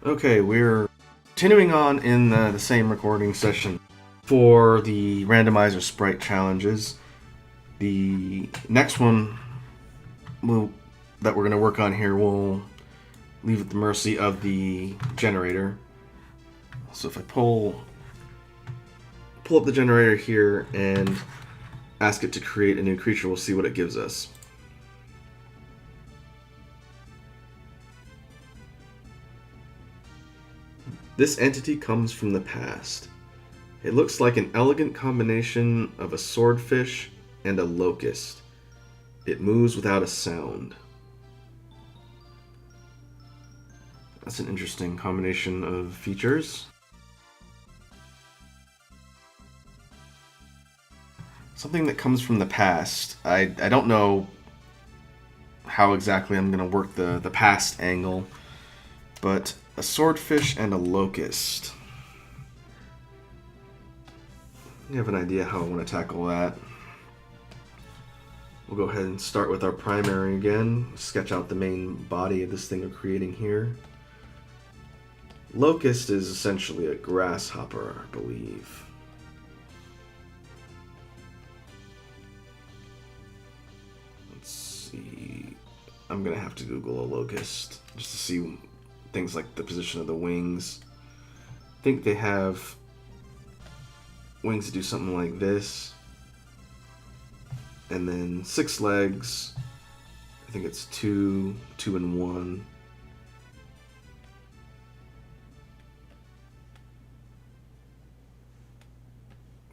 Okay, we're continuing on in the same recording session for the Randomizer Sprite challenges. The next one that we're going to work on here will leave at the mercy of the generator. So if I pull up the generator here and ask it to create a new creature, we'll see what it gives us. This entity comes from the past. It looks like an elegant combination of a swordfish and a locust. It moves without a sound. That's an interesting combination of features. Something that comes from the past. I don't know how exactly I'm going to work the past angle, but a swordfish and a locust. You have an idea how I want to tackle that. We'll go ahead and start with our primary again. Sketch out the main body of this thing we're creating here. Locust is essentially a grasshopper, I believe. Let's see. I'm gonna have to Google a locust just to see things like the position of the wings. I think they have wings that do something like this. And then 6 legs. I think it's 2, 2 and 1.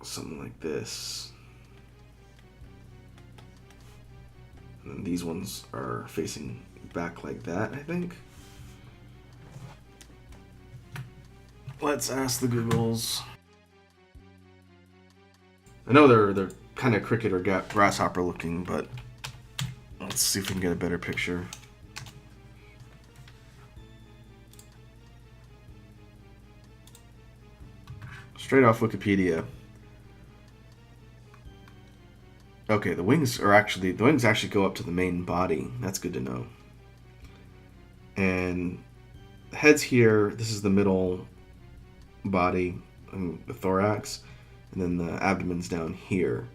Something like this. And then these ones are facing back like that, I think. Let's ask the Googles. I know they're kind of cricket or grasshopper looking, but let's see if we can get a better picture. Straight off Wikipedia. Okay, the wings actually go up to the main body. That's good to know. And the head's here. This is the middle body, the thorax, and then the abdomen's down here.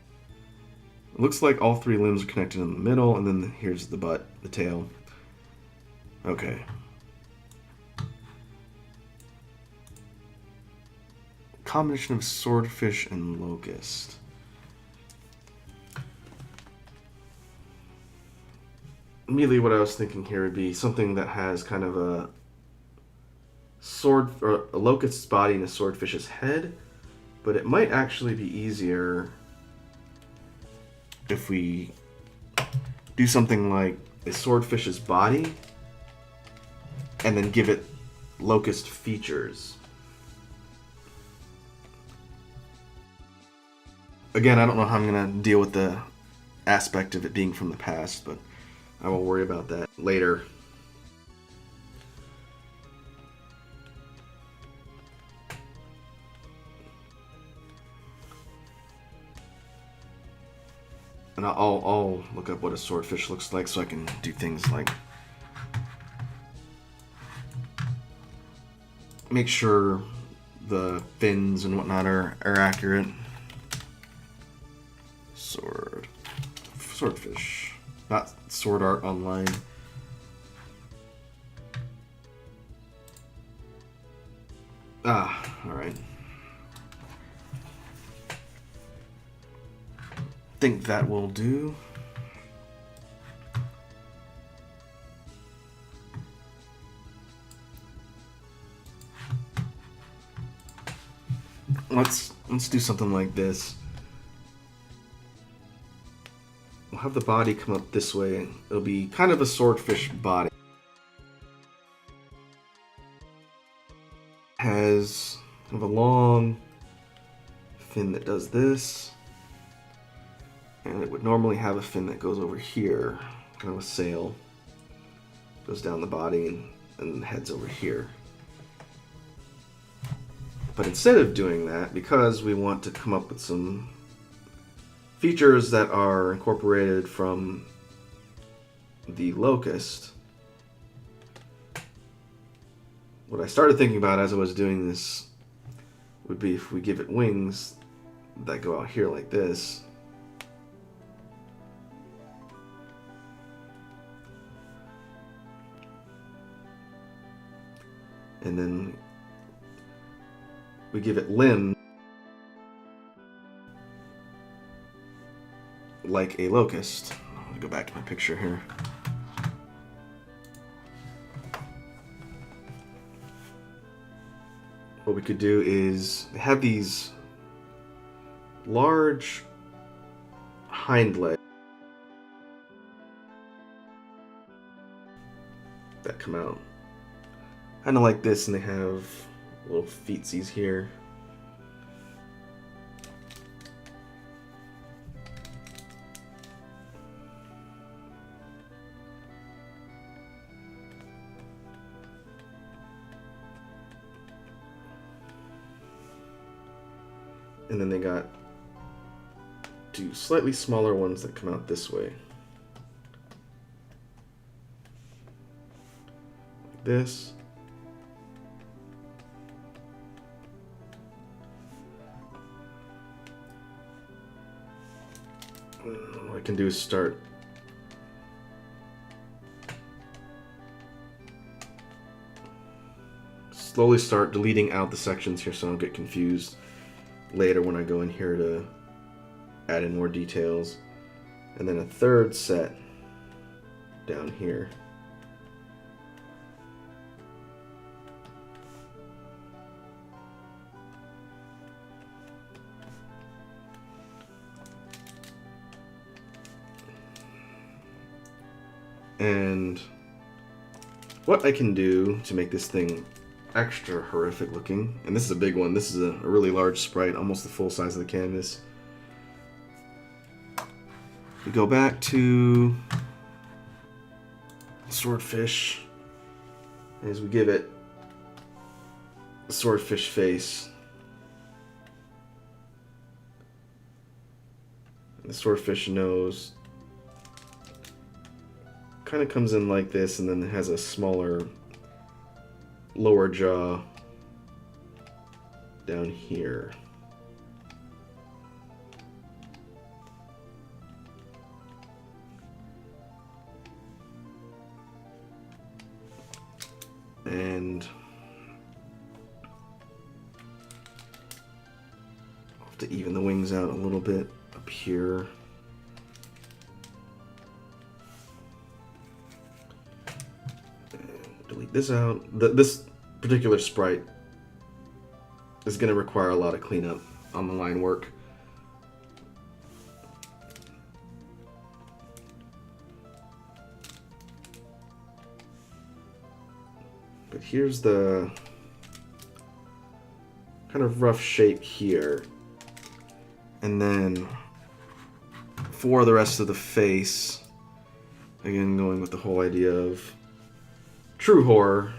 It looks like all 3 limbs are connected in the middle, and then here's the butt, the tail. Okay. Combination of swordfish and locust. Immediately what I was thinking here would be something that has kind of a locust's body and a swordfish's head, but it might actually be easier if we do something like a swordfish's body and then give it locust features. Again, I don't know how I'm going to deal with the aspect of it being from the past, but I will worry about that later. And I'll look up what a swordfish looks like so I can do things like make sure the fins and whatnot are accurate. Swordfish. Not Sword Art Online. Alright. Think that will do. Let's do something like this. We'll have the body come up this way. It'll be kind of a swordfish body. Has kind of a long fin that does this. And it would normally have a fin that goes over here. Kind of a sail. Goes down the body and heads over here. But instead of doing that, because we want to come up with some features that are incorporated from the locust, what I started thinking about as I was doing this would be if we give it wings that go out here like this. And then we give it limbs like a locust. I'll go back to my picture here. What we could do is have these large hind legs that come out kind of like this, and they have little feetsies here. And then they got two slightly smaller ones that come out this way. Like this. What I can do is slowly start deleting out the sections here so I don't get confused later when I go in here to add in more details. And then a third set down here. And what I can do to make this thing extra horrific looking, and this is a big one, this is a really large sprite, almost the full size of the canvas. We go back to swordfish as we give it the swordfish face. And the swordfish nose kind of comes in like this, and then it has a smaller lower jaw down here. And I'll have to even the wings out a little bit up here. Delete this out. This particular sprite is going to require a lot of cleanup on the line work. But here's the kind of rough shape here. And then for the rest of the face, again going with the whole idea of true horror,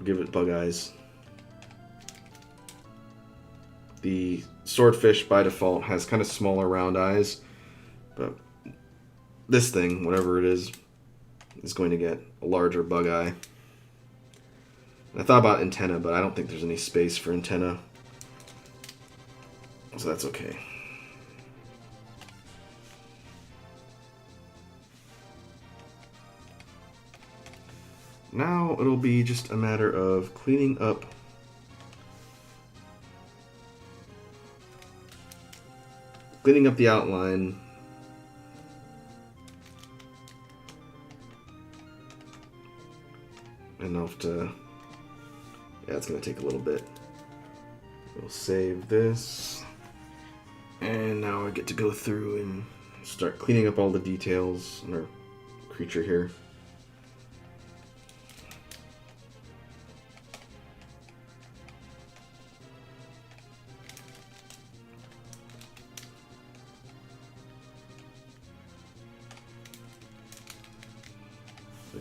give it bug eyes. The swordfish by default has kind of smaller round eyes, but this thing, whatever it is going to get a larger bug eye. And I thought about antenna, but I don't think there's any space for antenna, so that's okay. Now it'll be just a matter of cleaning up the outline enough to, yeah, it's going to take a little bit. We'll save this, and now I get to go through and start cleaning up all the details in our creature here.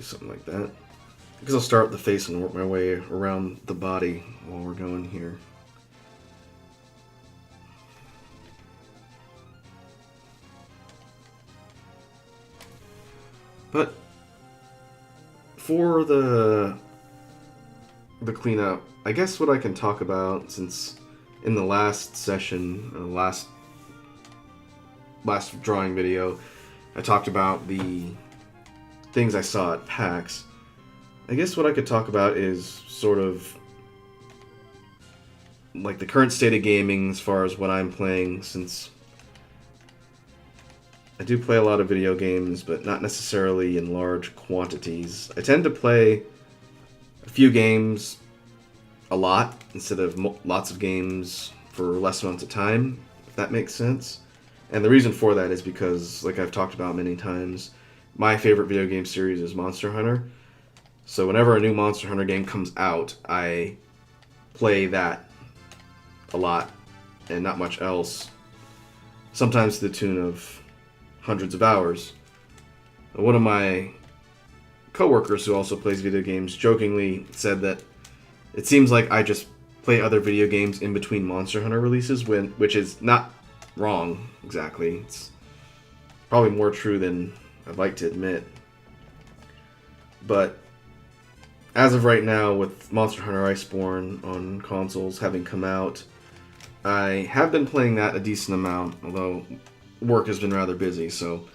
Something like that. Because I'll start with the face and work my way around the body while we're going here. But for the cleanup, I guess what I can talk about, since in the last session, last drawing video, I talked about the things I saw at PAX. I guess what I could talk about is sort of like the current state of gaming as far as what I'm playing, since I do play a lot of video games, but not necessarily in large quantities. I tend to play a few games a lot instead of lots of games for less amounts of time, if that makes sense. And the reason for that is because, like I've talked about many times, my favorite video game series is Monster Hunter. So whenever a new Monster Hunter game comes out, I play that a lot and not much else, sometimes to the tune of hundreds of hours. One of my coworkers who also plays video games jokingly said that it seems like I just play other video games in between Monster Hunter releases, which is not wrong exactly. It's probably more true than I'd like to admit. But as of right now, with Monster Hunter Iceborne on consoles having come out, I have been playing that a decent amount, although work has been rather busy, so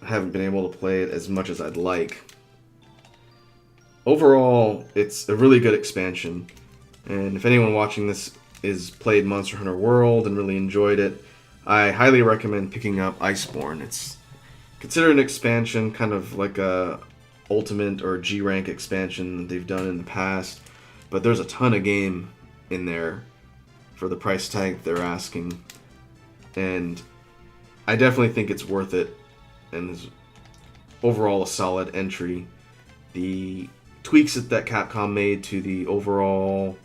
I haven't been able to play it as much as I'd like. Overall, it's a really good expansion, and if anyone watching this is played Monster Hunter World and really enjoyed it, I highly recommend picking up Iceborne. It's considered an expansion, kind of like a Ultimate or G-Rank expansion they've done in the past, but there's a ton of game in there for the price tag they're asking, and I definitely think it's worth it, and is overall a solid entry. The tweaks that Capcom made to the overall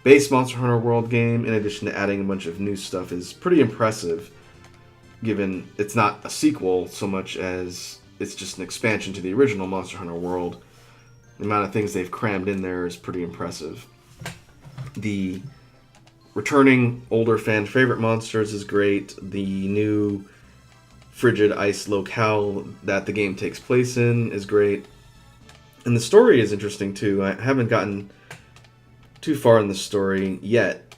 base Monster Hunter World game, in addition to adding a bunch of new stuff, is pretty impressive, given it's not a sequel so much as it's just an expansion to the original Monster Hunter World. The amount of things they've crammed in there is pretty impressive. The returning older fan favorite monsters is great. The new frigid ice locale that the game takes place in is great. And the story is interesting too. I haven't gotten too far in the story yet,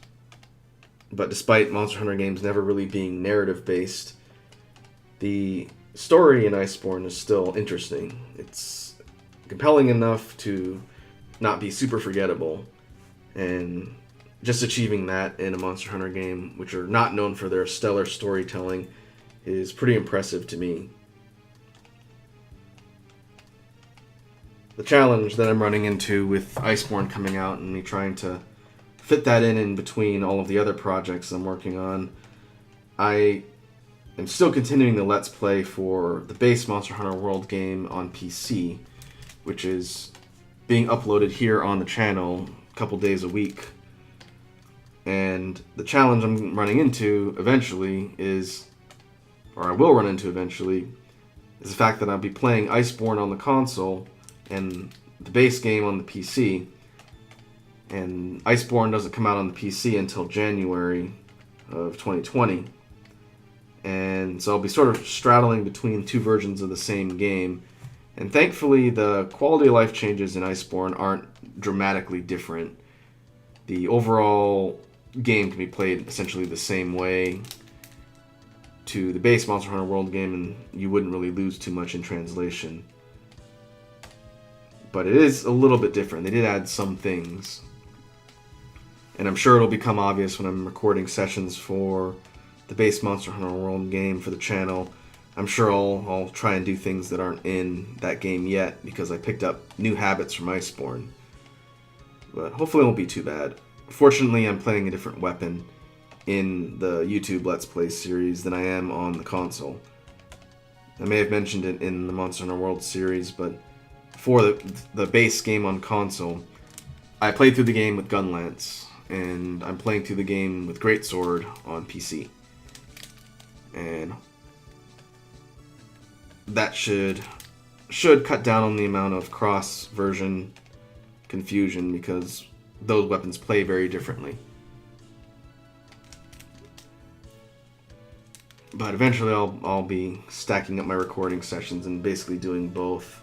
but despite Monster Hunter games never really being narrative based, the story in Iceborne is still interesting. It's compelling enough to not be super forgettable, and just achieving that in a Monster Hunter game, which are not known for their stellar storytelling, is pretty impressive to me. The challenge that I'm running into with Iceborne coming out and me trying to fit that in between all of the other projects I'm working on, I am still continuing the Let's Play for the base Monster Hunter World game on PC, which is being uploaded here on the channel a couple days a week. And the challenge I'm running into eventually is, or I will run into eventually, is the fact that I'll be playing Iceborne on the console and the base game on the PC. And Iceborne doesn't come out on the PC until January of 2020. And so I'll be sort of straddling between two versions of the same game. And thankfully, the quality of life changes in Iceborne aren't dramatically different. The overall game can be played essentially the same way to the base Monster Hunter World game, and you wouldn't really lose too much in translation. But it is a little bit different. They did add some things. And I'm sure it'll become obvious when I'm recording sessions for the base Monster Hunter World game for the channel. I'm sure I'll try and do things that aren't in that game yet, because I picked up new habits from Iceborne. But hopefully it won't be too bad. Fortunately, I'm playing a different weapon in the YouTube Let's Play series than I am on the console. I may have mentioned it in the Monster Hunter World series, but for the base game on console, I played through the game with Gunlance, and I'm playing through the game with Greatsword on PC. And that should cut down on the amount of cross-version confusion, because those weapons play very differently. But eventually I'll be stacking up my recording sessions and basically doing both.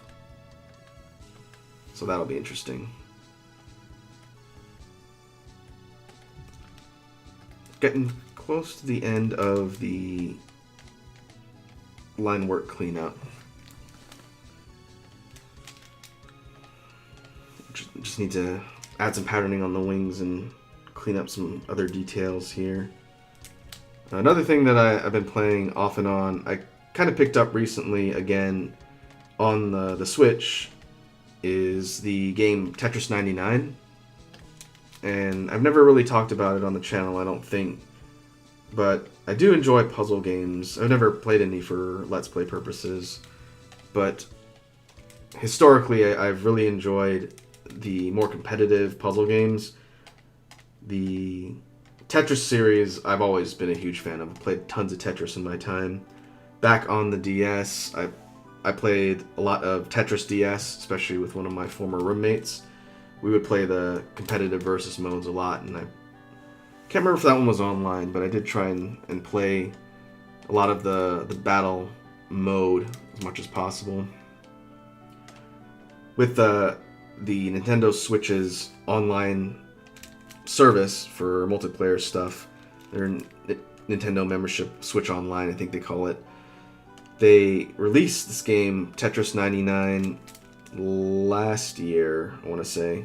So that'll be interesting. Getting close to the end of the line work cleanup. Just need to add some patterning on the wings and clean up some other details here. Another thing that I've been playing off and on, I kind of picked up recently again on the Switch, is the game Tetris 99. And I've never really talked about it on the channel, I don't think. But I do enjoy puzzle games. I've never played any for Let's Play purposes. But historically, I've really enjoyed the more competitive puzzle games. The Tetris series, I've always been a huge fan of. I've played tons of Tetris in my time. Back on the DS, I played a lot of Tetris DS, especially with one of my former roommates. We would play the competitive versus modes a lot, and I can't remember if that one was online, but I did try and play a lot of the battle mode as much as possible. With the Nintendo Switch's online service for multiplayer stuff, their Nintendo membership, Switch Online, I think they call it, they released this game, Tetris 99, last year, I want to say.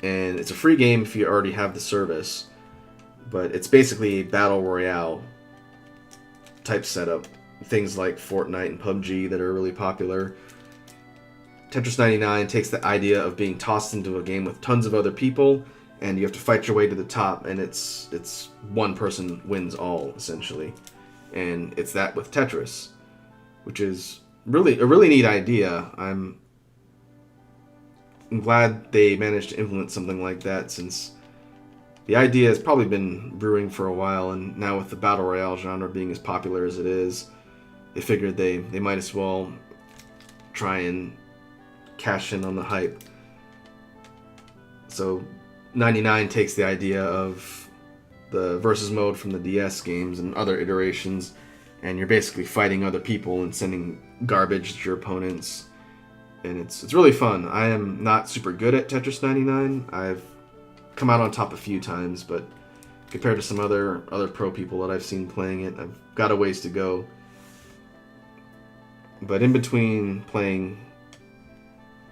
And it's a free game if you already have the service. But it's basically a battle royale type setup. Things like Fortnite and PUBG that are really popular. Tetris 99 takes the idea of being tossed into a game with tons of other people, and you have to fight your way to the top, and it's one person wins all, essentially. And it's that with Tetris, which is really a really neat idea. I'm glad they managed to implement something like that, since the idea has probably been brewing for a while, and now with the battle royale genre being as popular as it is, they figured they might as well try and cash in on the hype. So 99 takes the idea of the versus mode from the DS games and other iterations, and you're basically fighting other people and sending garbage at your opponents, and it's really fun. I am not super good at Tetris 99. I've come out on top a few times, but compared to some other pro people that I've seen playing it, I've got a ways to go. But in between playing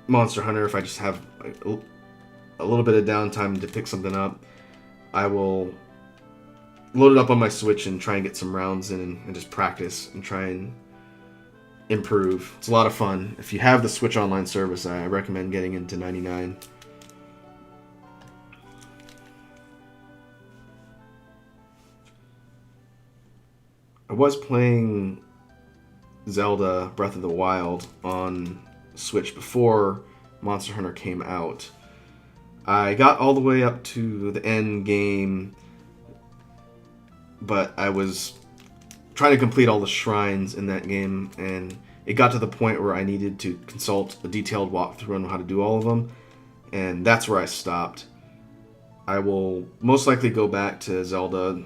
Monster Hunter, if I just have a little bit of downtime to pick something up, I will load it up on my Switch and try and get some rounds in and just practice and try and improve. It's a lot of fun. If you have the Switch Online service, I recommend getting into 99. I was playing Zelda Breath of the Wild on Switch before Monster Hunter came out. I got all the way up to the end game, but I was trying to complete all the shrines in that game, and it got to the point where I needed to consult a detailed walkthrough on how to do all of them, and that's where I stopped. I will most likely go back to Zelda,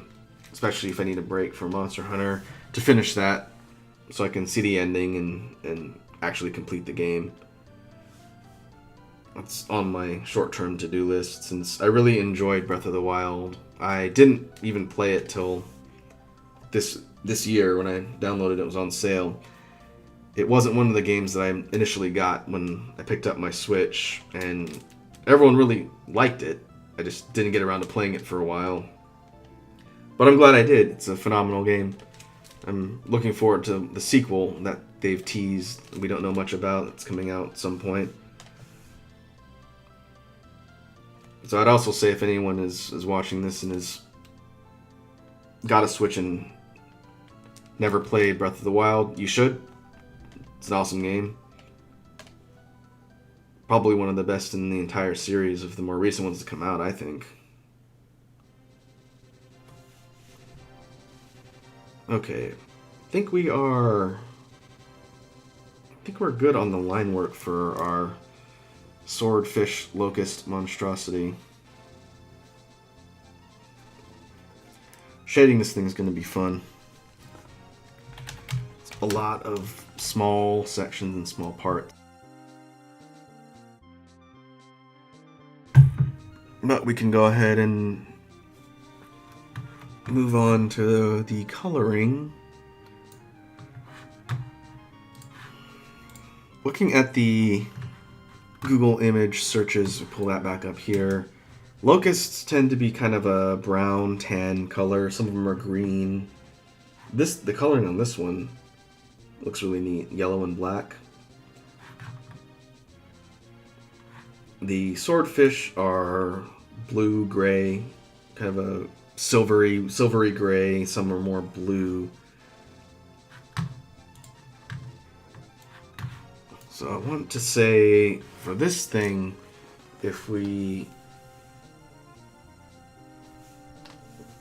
especially if I need a break from Monster Hunter, to finish that so I can see the ending and actually complete the game. It's on my short-term to-do list, since I really enjoyed Breath of the Wild. I didn't even play it till this year when I downloaded it. It was on sale. It wasn't one of the games that I initially got when I picked up my Switch, and everyone really liked it. I just didn't get around to playing it for a while. But I'm glad I did. It's a phenomenal game. I'm looking forward to the sequel that they've teased. We don't know much about. It's coming out at some point. So I'd also say if anyone is watching this and has got a Switch and never played Breath of the Wild, you should. It's an awesome game. Probably one of the best in the entire series of the more recent ones to come out, I think. Okay, I think we're good on the line work for our swordfish locust monstrosity. Shading this thing is going to be fun. It's a lot of small sections and small parts. But we can go ahead and move on to the coloring. Looking at the Google image searches, pull that back up here. Locusts tend to be kind of a brown, tan color. Some of them are green. The coloring on this one looks really neat, yellow and black. The swordfish are blue, gray, kind of a silvery gray. Some are more blue. So I want to say for this thing, if we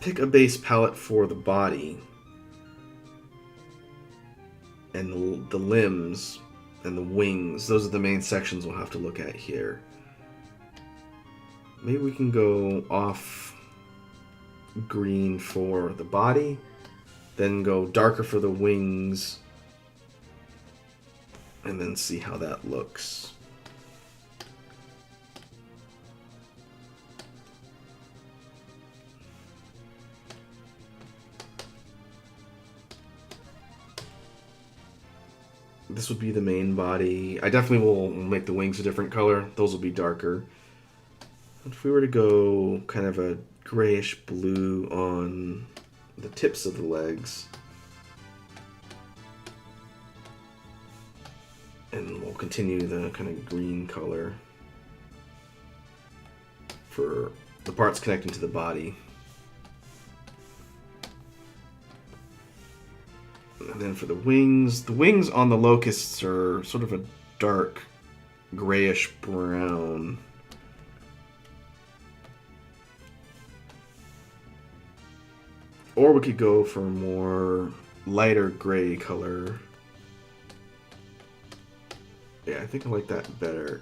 pick a base palette for the body and the limbs and the wings, those are the main sections we'll have to look at here. Maybe we can go off green for the body, then go darker for the wings, and then see how that looks. This would be the main body. I definitely will make the wings a different color. Those will be darker. If we were to go kind of a grayish blue on the tips of the legs, and we'll continue the kind of green color for the parts connecting to the body. And then for the wings on the locusts are sort of a dark grayish brown. Or we could go for a more lighter gray color. Yeah, I think I like that better.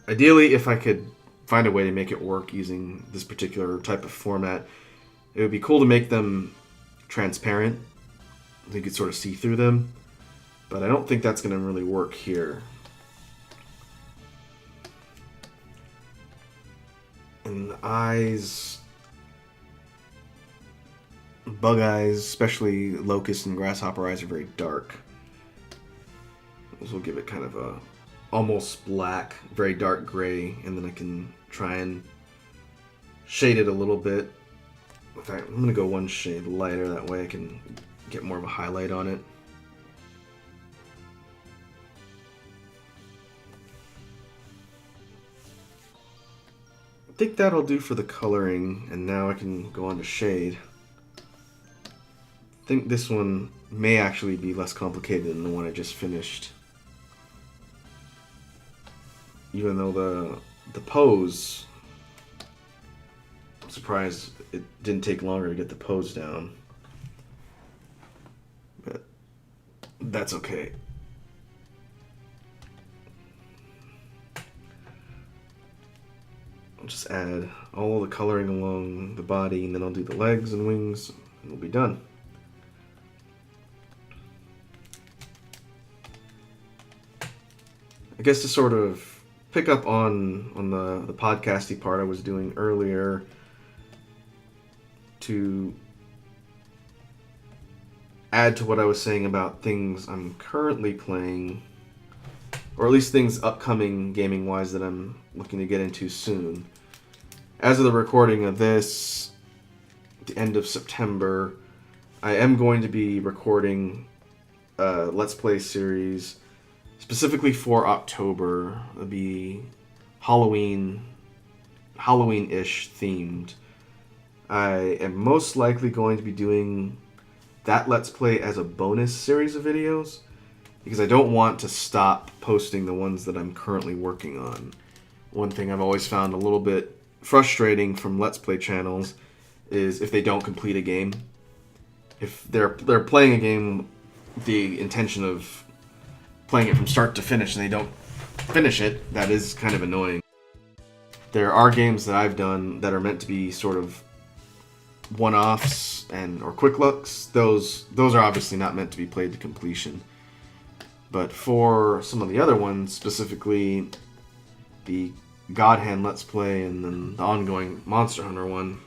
Ideally, if I could find a way to make it work using this particular type of format, it would be cool to make them transparent. You could sort of see through them, but I don't think that's going to really work here. And the eyes, bug eyes, especially locust and grasshopper eyes, are very dark. This will give it kind of a almost black, very dark gray, and then I can try and shade it a little bit. In fact, I'm going to go one shade lighter, that way I can get more of a highlight on it. I think that'll do for the coloring, and now I can go on to shade. I think this one may actually be less complicated than the one I just finished. Even though the pose, I'm surprised it didn't take longer to get the pose down. But that's okay. I'll just add all the coloring along the body, and then I'll do the legs and wings, and we'll be done. I guess to sort of pick up on the podcasty part I was doing earlier, to add to what I was saying about things I'm currently playing, or at least things upcoming gaming wise that I'm looking to get into soon. As of the recording of this, at the end of September, I am going to be recording a Let's Play series specifically for October. It'll be Halloween-ish themed. I am most likely going to be doing that Let's Play as a bonus series of videos, because I don't want to stop posting the ones that I'm currently working on. One thing I've always found a little bit frustrating from Let's Play channels is if they don't complete a game. If they're playing a game with the intention of playing it from start to finish and they don't finish it, that is kind of annoying. There are games that I've done that are meant to be sort of one-offs or quick looks. Those are obviously not meant to be played to completion. But for some of the other ones, specifically the God Hand Let's Play and then the ongoing Monster Hunter one.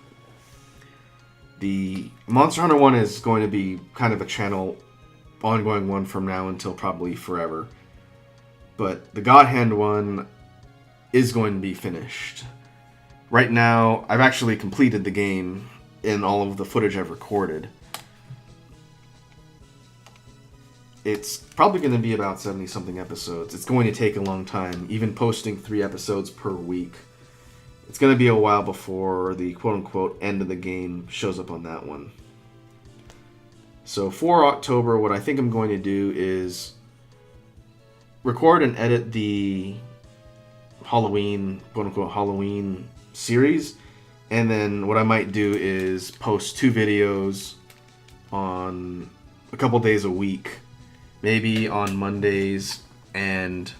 The Monster Hunter one is going to be kind of a channel ongoing one from now until probably forever. But the God Hand one is going to be finished. Right now, I've actually completed the game in all of the footage I've recorded. It's probably going to be about 70-something episodes. It's going to take a long time, even posting 3 episodes per week. It's going to be a while before the quote-unquote end of the game shows up on that one. So for October, what I think I'm going to do is record and edit the Halloween, quote-unquote Halloween series, and then what I might do is post 2 videos on a couple days a week, maybe on Mondays and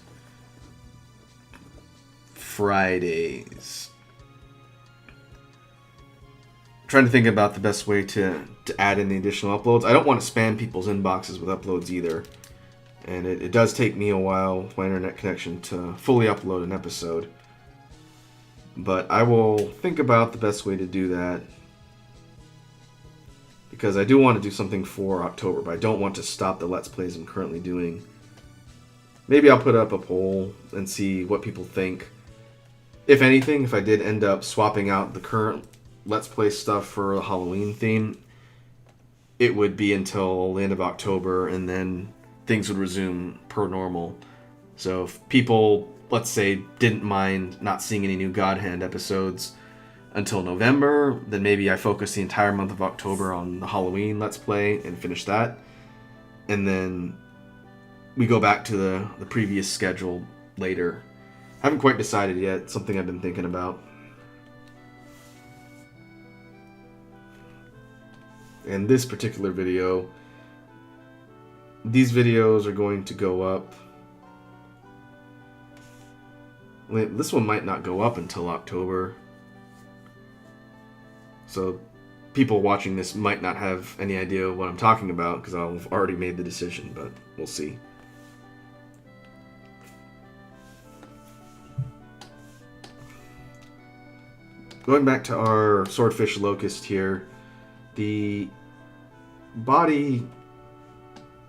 Fridays. I'm trying to think about the best way to add in the additional uploads. I don't want to spam people's inboxes with uploads either, and it does take me a while with my internet connection to fully upload an episode. But I will think about the best way to do that, because I do want to do something for October, but I don't want to stop the Let's Plays I'm currently doing. Maybe I'll put up a poll and see what people think. If anything, if I did end up swapping out the current Let's Play stuff for a Halloween theme, it would be until the end of October, and then things would resume per normal. So if people, let's say, didn't mind not seeing any new God Hand episodes until November, then maybe I focus the entire month of October on the Halloween Let's Play and finish that. And then we go back to the previous schedule later. I haven't quite decided yet. It's something I've been thinking about. And this particular video, these videos are going to go up. This one might not go up until October. So people watching this might not have any idea what I'm talking about, because I've already made the decision, but we'll see. Going back to our swordfish locust here, the body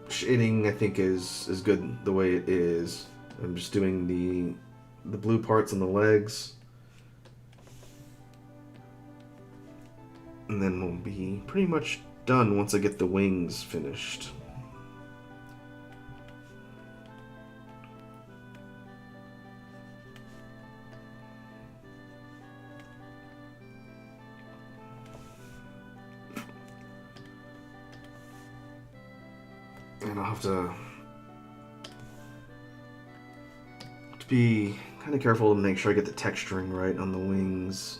shading I think is good the way it is. I'm just doing the blue parts on the legs, and then we'll be pretty much done once I get the wings finished. And I'll have to be kind of careful to make sure I get the texturing right on the wings.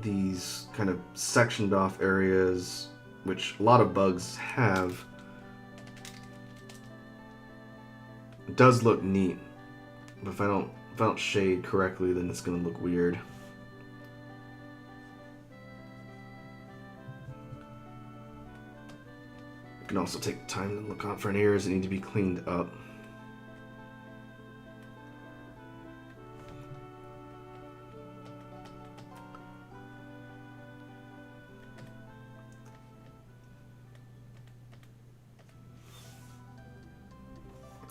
These kind of sectioned off areas, which a lot of bugs have, it does look neat, but if I don't shade correctly, then it's going to look weird. You can also take time to look out for any areas that need to be cleaned up.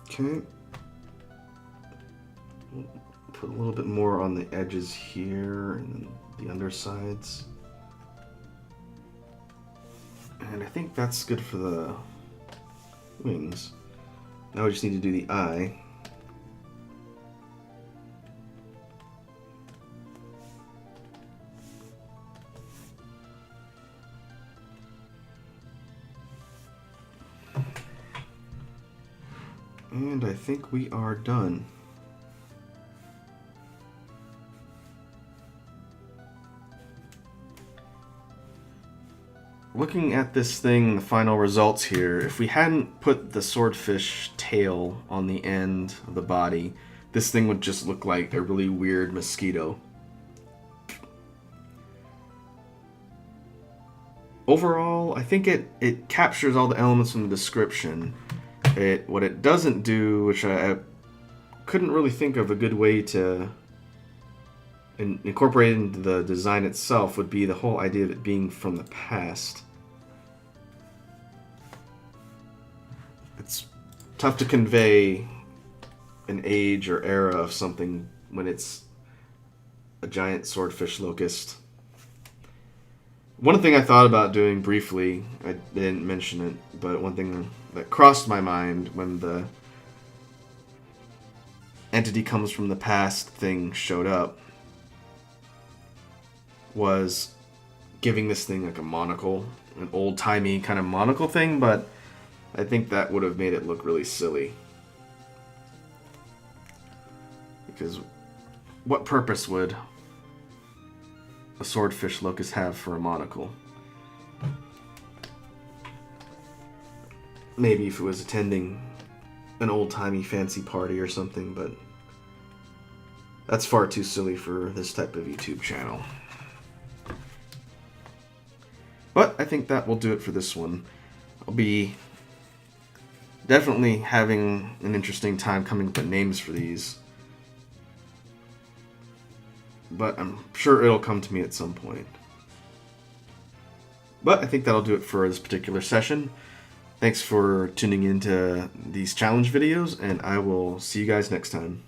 Okay. Put a little bit more on the edges here and the undersides. And I think that's good for the wings. Now we just need to do the eye. And I think we are done. Looking at this thing, the final results here, if we hadn't put the swordfish tail on the end of the body, this thing would just look like a really weird mosquito. Overall, I think it captures all the elements from the description. What it doesn't do, which I couldn't really think of a good way to incorporate into the design itself would be the whole idea of it being from the past. It's tough to convey an age or era of something when it's a giant swordfish locust. One thing I thought about doing briefly, I didn't mention it, but one thing that crossed my mind when the entity comes from the past thing showed up was giving this thing like a monocle, an old-timey kind of monocle thing, but I think that would have made it look really silly. Because what purpose would a swordfish locust have for a monocle? Maybe if it was attending an old-timey fancy party or something, but that's far too silly for this type of YouTube channel. But I think that will do it for this one. I'll be definitely having an interesting time coming up with names for these, but I'm sure it'll come to me at some point. But I think that'll do it for this particular session. Thanks for tuning into these challenge videos, and I will see you guys next time.